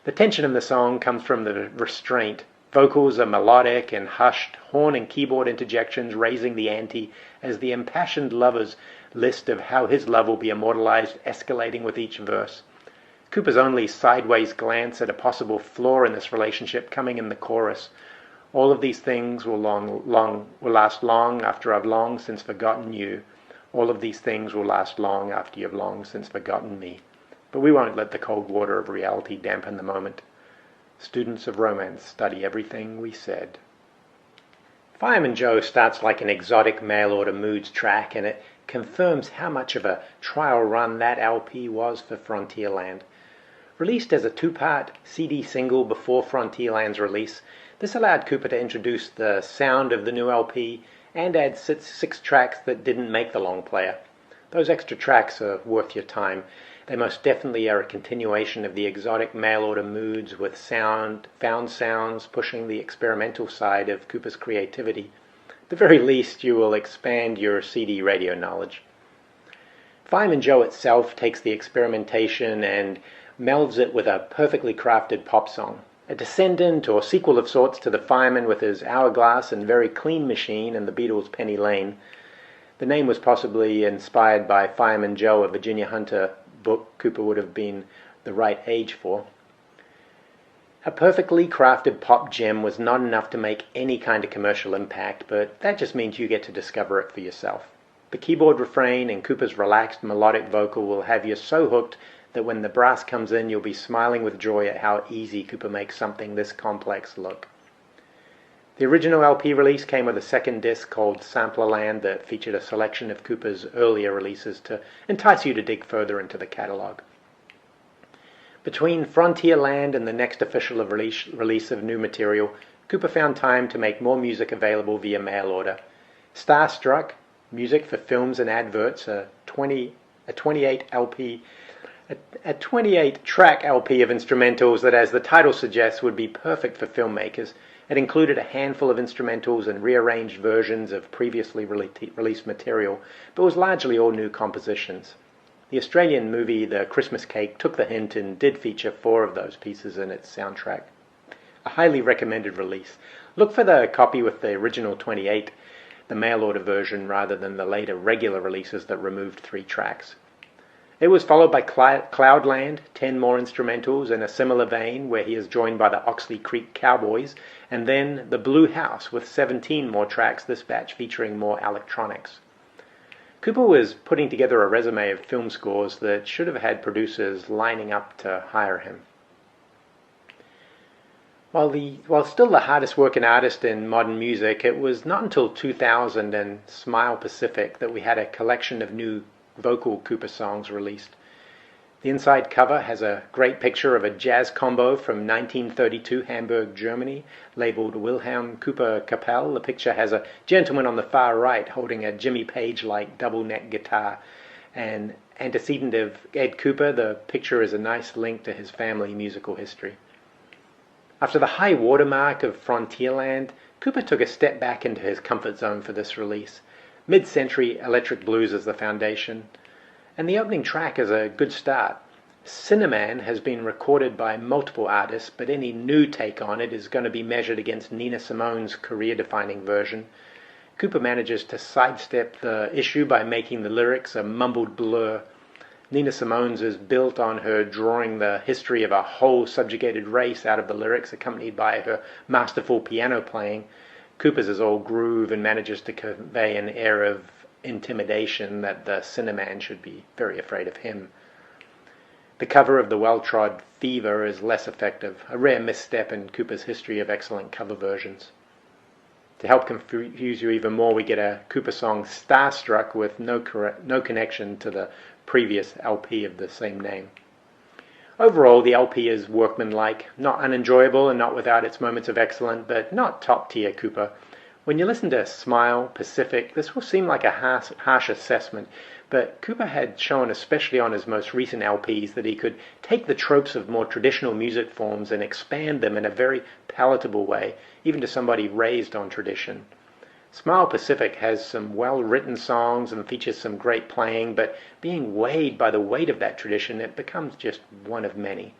The tension in the song comes from the restraint. Vocals are melodic and hushed, horn and keyboard interjections raising the ante as the impassioned lover's list of how his love will be immortalized escalating with each verse. Kuepper's only sideways glance at a possible flaw in this relationship coming in the chorus. All of these things will last long after I've long since forgotten you. All of these things will last long after you've long since forgotten me. But we won't let the cold water of reality dampen the moment. Students of romance study everything we said. Fireman Joe starts like an exotic mail-order moods track, and it confirms how much of a trial run that LP was for Frontierland. Released as a 2-part CD single before Frontierland's release, this allowed Kuepper to introduce the sound of the new LP and add 6 tracks that didn't make the long player. Those extra tracks are worth your time. They most definitely are a continuation of the exotic mail-order moods with found sounds pushing the experimental side of Kuepper's creativity. At the very least, you will expand your CD radio knowledge. Fireman Joe itself takes the experimentation and melds it with a perfectly crafted pop song. A descendant or sequel of sorts to the fireman with his hourglass and very clean machine and the Beatles' Penny Lane. The name was possibly inspired by Fireman Joe, a Virginia Hunter book Kuepper would have been the right age for. A perfectly crafted pop gem was not enough to make any kind of commercial impact, but that just means you get to discover it for yourself. The keyboard refrain and Kuepper's relaxed melodic vocal will have you so hooked that when the brass comes in, you'll be smiling with joy at how easy Kuepper makes something this complex look. The original LP release came with a second disc called Samplerland that featured a selection of Kuepper's earlier releases to entice you to dig further into the catalog. Between Frontierland and the next official release of new material, Kuepper found time to make more music available via mail order. Starstruck, music for films and adverts, a 28-track LP of instrumentals that, as the title suggests, would be perfect for filmmakers. It included a handful of instrumentals and rearranged versions of previously released material, but was largely all new compositions. The Australian movie The Christmas Cake took the hint and did feature 4 of those pieces in its soundtrack. A highly recommended release. Look for the copy with the original 28, the mail-order version, rather than the later regular releases that removed 3 tracks. It was followed by Cloudland, 10 more instrumentals in a similar vein, where he is joined by the Oxley Creek Cowboys, and then The Blue House, with 17 more tracks, this batch featuring more electronics. Kuepper was putting together a resume of film scores that should have had producers lining up to hire him. While still the hardest working artist in modern music, it was not until 2000 and Smile Pacific that we had a collection of new vocal Kuepper songs released. The inside cover has a great picture of a jazz combo from 1932 Hamburg, Germany, labeled Wilhelm Kuepper Kapell. The picture has a gentleman on the far right holding a Jimmy Page-like double-neck guitar. And antecedent of Ed Kuepper, the picture is a nice link to his family musical history. After the high watermark of Frontierland, Kuepper took a step back into his comfort zone for this release. Mid-century electric blues as the foundation, and the opening track is a good start. Cinnamon has been recorded by multiple artists, but any new take on it is going to be measured against Nina Simone's career-defining version. Kuepper manages to sidestep the issue by making the lyrics a mumbled blur. Nina Simone's is built on her drawing the history of a whole subjugated race out of the lyrics, accompanied by her masterful piano playing. Kuepper's is all groove and manages to convey an air of intimidation that the Cinnamon should be very afraid of him. The cover of the well-trod Fever is less effective, a rare misstep in Kuepper's history of excellent cover versions. To help confuse you even more, we get a Kuepper song Starstruck with no connection to the previous LP of the same name. Overall, the LP is workmanlike, not unenjoyable and not without its moments of excellence, but not top-tier Kuepper. When you listen to Smile, Pacific, this will seem like a harsh assessment, but Kuepper had shown, especially on his most recent LPs, that he could take the tropes of more traditional music forms and expand them in a very palatable way, even to somebody raised on tradition. Smile Pacific has some well-written songs and features some great playing, but being weighed by the weight of that tradition, it becomes just one of many.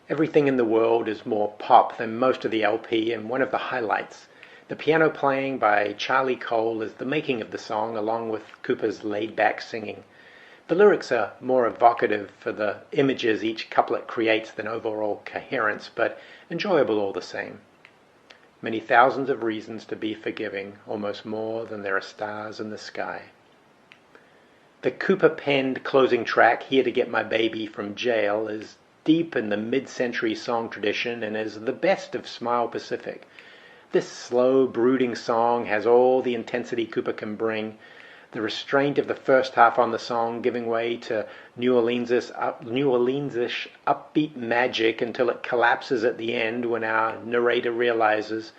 Everything in the World is more pop than most of the LP, and one of the highlights. The piano playing by Charlie Cole is the making of the song, along with Kuepper's laid-back singing. The lyrics are more evocative for the images each couplet creates than overall coherence, but enjoyable all the same. Many thousands of reasons to be forgiving, almost more than there are stars in the sky. The Kuepper-penned closing track, Here to Get My Baby from Jail, is deep in the mid-century song tradition and is the best of Smile Pacific. This slow, brooding song has all the intensity Kuepper can bring, the restraint of the first half on the song giving way to New Orleans-ish upbeat magic until it collapses at the end when our narrator realizes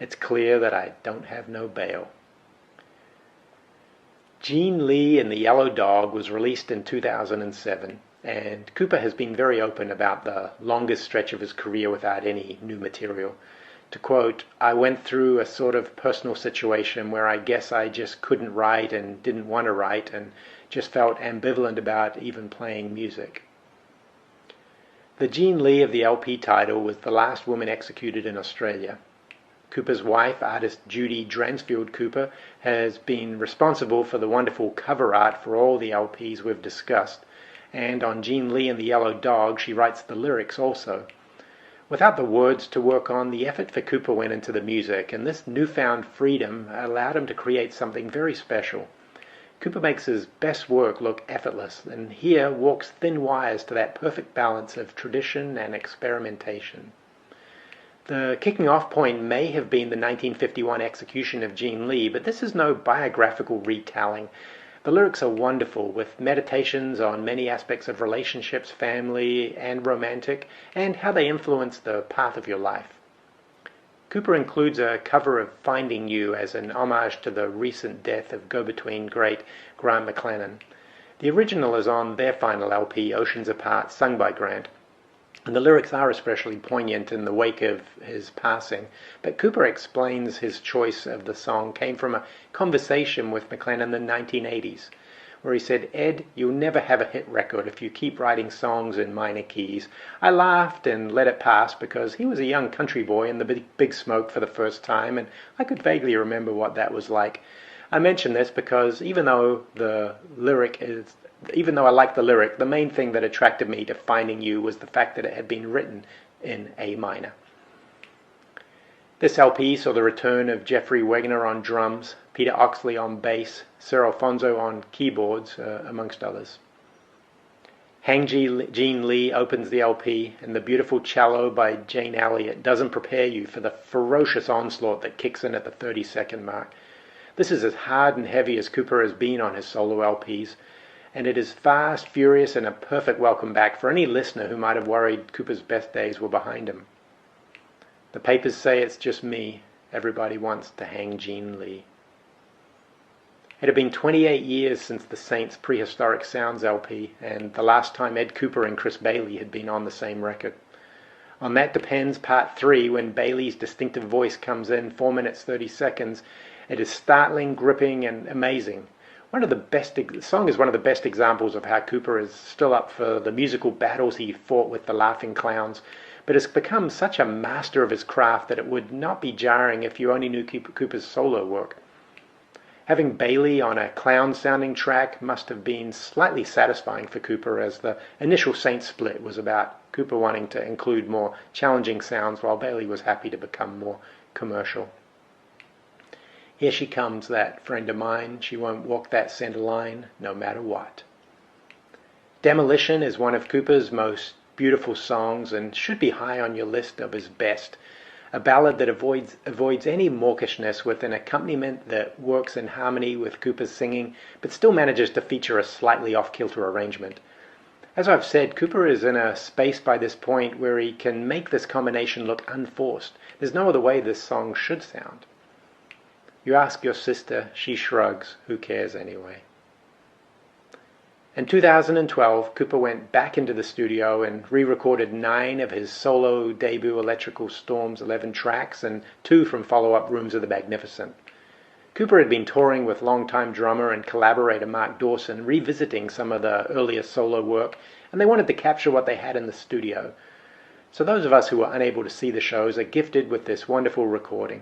it's clear that I don't have no bail. Gene Lee and the Yellow Dog was released in 2007, and Kuepper has been very open about the longest stretch of his career without any new material. To quote, I went through a sort of personal situation where I guess I just couldn't write and didn't want to write and just felt ambivalent about even playing music. The Jean Lee of the LP title was the last woman executed in Australia. Kuepper's wife, artist Judy Dransfield Kuepper, has been responsible for the wonderful cover art for all the LPs we've discussed, and on Jean Lee and the Yellow Dog she writes the lyrics also. Without the words to work on, the effort for Kuepper went into the music, and this newfound freedom allowed him to create something very special. Kuepper makes his best work look effortless, and here walks thin wires to that perfect balance of tradition and experimentation. The kicking off point may have been the 1951 execution of Jean Lee, but this is no biographical retelling. The lyrics are wonderful, with meditations on many aspects of relationships, family and romantic, and how they influence the path of your life. Kuepper includes a cover of Finding You as an homage to the recent death of go-between great Grant McLennan. The original is on their final LP, Oceans Apart, sung by Grant, and the lyrics are especially poignant in the wake of his passing. But Kuepper explains his choice of the song came from a conversation with McLennan in the 1980s, where he said, "Ed, you'll never have a hit record if you keep writing songs in minor keys." I laughed and let it pass because he was a young country boy in the Big Smoke for the first time, and I could vaguely remember what that was like. I mention this because even though I like the lyric, the main thing that attracted me to Finding You was the fact that it had been written in A minor. This LP saw the return of Jeffrey Wegner on drums, Peter Oxley on bass, Sir Alfonso on keyboards, amongst others. Hang Jean Lee opens the LP, and the beautiful cello by Jane Elliott doesn't prepare you for the ferocious onslaught that kicks in at the 30-second mark. This is as hard and heavy as Kuepper has been on his solo LPs, and it is fast, furious, and a perfect welcome back for any listener who might have worried Kuepper's best days were behind him. The papers say it's just me. Everybody wants to hang Jean Lee. It had been 28 years since the Saints' Prehistoric Sounds LP, and the last time Ed Kuepper and Chris Bailey had been on the same record. On That Depends Part 3, when Bailey's distinctive voice comes in 4 minutes 30 seconds, it is startling, gripping, and amazing. The song is one of the best examples of how Kuepper is still up for the musical battles he fought with the Laughing Clowns, but has become such a master of his craft that it would not be jarring if you only knew Kuepper's solo work. Having Bailey on a clown-sounding track must have been slightly satisfying for Kuepper, as the initial Saints split was about Kuepper wanting to include more challenging sounds while Bailey was happy to become more commercial. Here she comes, that friend of mine. She won't walk that center line, no matter what. Demolition is one of Kuepper's most beautiful songs and should be high on your list of his best. A ballad that avoids any mawkishness with an accompaniment that works in harmony with Kuepper's singing, but still manages to feature a slightly off-kilter arrangement. As I've said, Kuepper is in a space by this point where he can make this combination look unforced. There's no other way this song should sound. You ask your sister, she shrugs, who cares anyway? In 2012, Kuepper went back into the studio and re-recorded 9 of his solo debut Electrical Storm's 11 tracks and 2 from follow-up Rooms of the Magnificent. Kuepper had been touring with longtime drummer and collaborator Mark Dawson, revisiting some of the earlier solo work, and they wanted to capture what they had in the studio. So those of us who were unable to see the shows are gifted with this wonderful recording.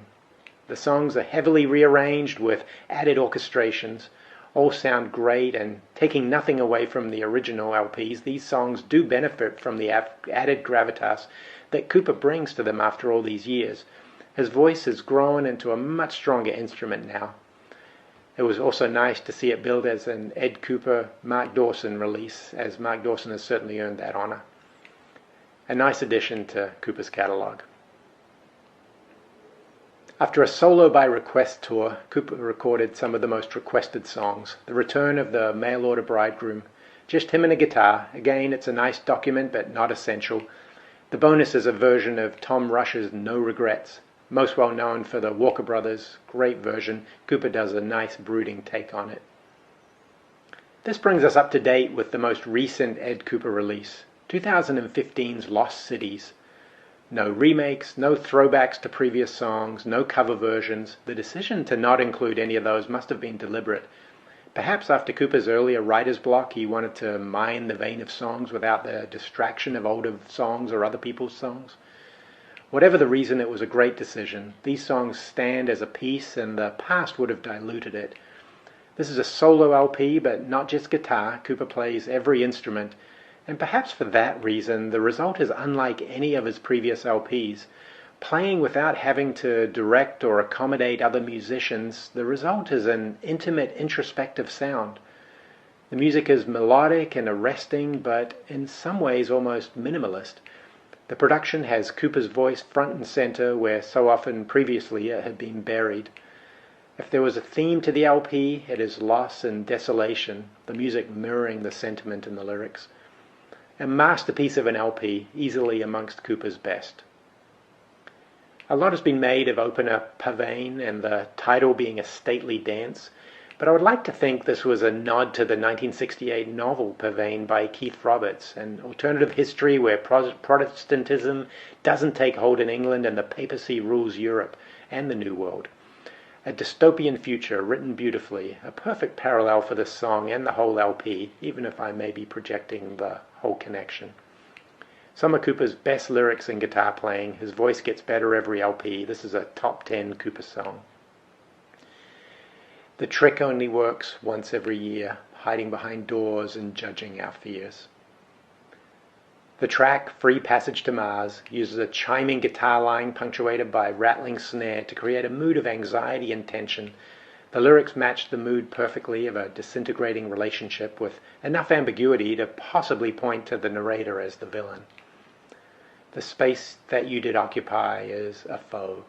The songs are heavily rearranged with added orchestrations. All sound great, and taking nothing away from the original LPs, these songs do benefit from the added gravitas that Kuepper brings to them after all these years. His voice has grown into a much stronger instrument now. It was also nice to see it billed as an Ed Kuepper, Mark Dawson release, as Mark Dawson has certainly earned that honor. A nice addition to Kuepper's catalogue. After a solo by request tour, Kuepper recorded some of the most requested songs. The return of the mail order bridegroom. Just him and a guitar. Again, it's a nice document, but not essential. The bonus is a version of Tom Rush's No Regrets. Most well known for the Walker Brothers' great version, Kuepper does a nice brooding take on it. This brings us up to date with the most recent Ed Kuepper release, 2015's Lost Cities. No remakes, no throwbacks to previous songs, no cover versions. The decision to not include any of those must have been deliberate. Perhaps after Cooper's earlier writer's block, he wanted to mine the vein of songs without the distraction of older songs or other people's songs. Whatever the reason, it was a great decision. These songs stand as a piece, and the past would have diluted it. This is a solo LP, but not just guitar. Cooper plays every instrument, and perhaps for that reason, the result is unlike any of his previous LPs. Playing without having to direct or accommodate other musicians, the result is an intimate, introspective sound. The music is melodic and arresting, but in some ways almost minimalist. The production has Cooper's voice front and center, where so often previously it had been buried. If there was a theme to the LP, it is loss and desolation, the music mirroring the sentiment in the lyrics. A masterpiece of an LP, easily amongst Cooper's best. A lot has been made of Opener Pavane and the title being a stately dance, but I would like to think this was a nod to the 1968 novel Pavane by Keith Roberts, an alternative history where Protestantism doesn't take hold in England and the papacy rules Europe and the New World. A dystopian future written beautifully, a perfect parallel for this song and the whole LP, even if I may be projecting the whole connection. Some of Cooper's best lyrics and guitar playing. His voice gets better every LP. This is a top 10 Cooper song. The trick only works once every year, hiding behind doors and judging our fears. The track, Free Passage to Mars, uses a chiming guitar line punctuated by rattling snare to create a mood of anxiety and tension. The lyrics match the mood perfectly of a disintegrating relationship with enough ambiguity to possibly point to the narrator as the villain. The space that you did occupy is a foe.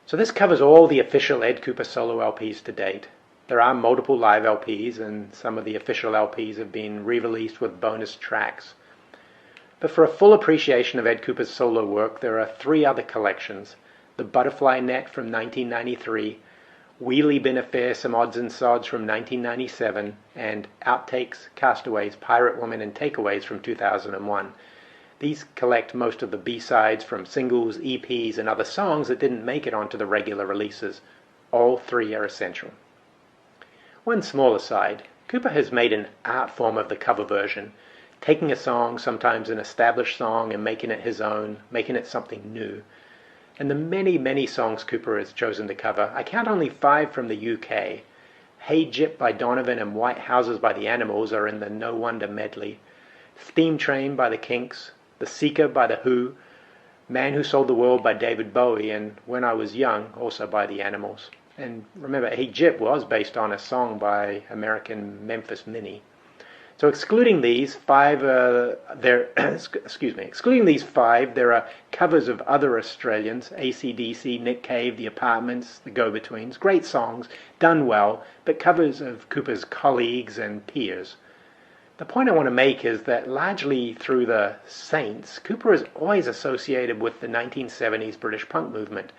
So this covers all the official Ed Kuepper solo LPs to date. There are multiple live LPs, and some of the official LPs have been re-released with bonus tracks. But for a full appreciation of Ed Kuepper's solo work, there are 3 other collections: The Butterfly Net from 1993, Wheelie Bin Affair, Some Odds and Sods from 1997, and Outtakes, Castaways, Pirate Woman, and Takeaways from 2001. These collect most of the B-sides from singles, EPs, and other songs that didn't make it onto the regular releases. All 3 are essential. One small aside, Kuepper has made an art form of the cover version, taking a song, sometimes an established song, and making it his own, making it something new. And the many, many songs Kuepper has chosen to cover, I count only 5 from the UK. Hey Gyp by Donovan and White Houses by the Animals are in the No Wonder medley. Steam Train by the Kinks, The Seeker by The Who, Man Who Sold the World by David Bowie, and When I Was Young, also by the Animals. And remember, Hey Gyp was based on a song by American Memphis Minnie. So excluding these 5, there are covers of other Australians: AC/DC, Nick Cave, The Apartments, The Go-Betweens. Great songs, done well, but covers of Kuepper's colleagues and peers. The point I want to make is that largely through the Saints, Kuepper is always associated with the 1970s British punk movement.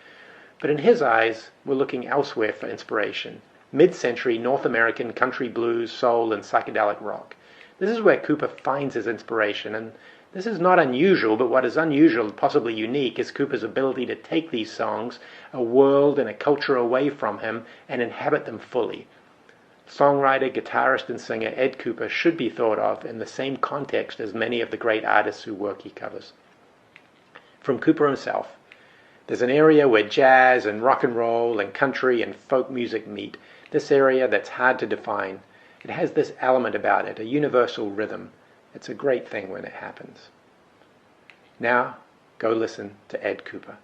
But in his eyes, we're looking elsewhere for inspiration: mid-century North American country blues, soul, and psychedelic rock. This is where Kuepper finds his inspiration, and this is not unusual, but what is unusual, possibly unique, is Kuepper's ability to take these songs, a world and a culture away from him, and inhabit them fully. Songwriter, guitarist, and singer Ed Kuepper should be thought of in the same context as many of the great artists whose work he covers. From Kuepper himself, there's an area where jazz and rock and roll and country and folk music meet, this area that's hard to define. It has this element about it, a universal rhythm. It's a great thing when it happens. Now, go listen to Ed Kuepper.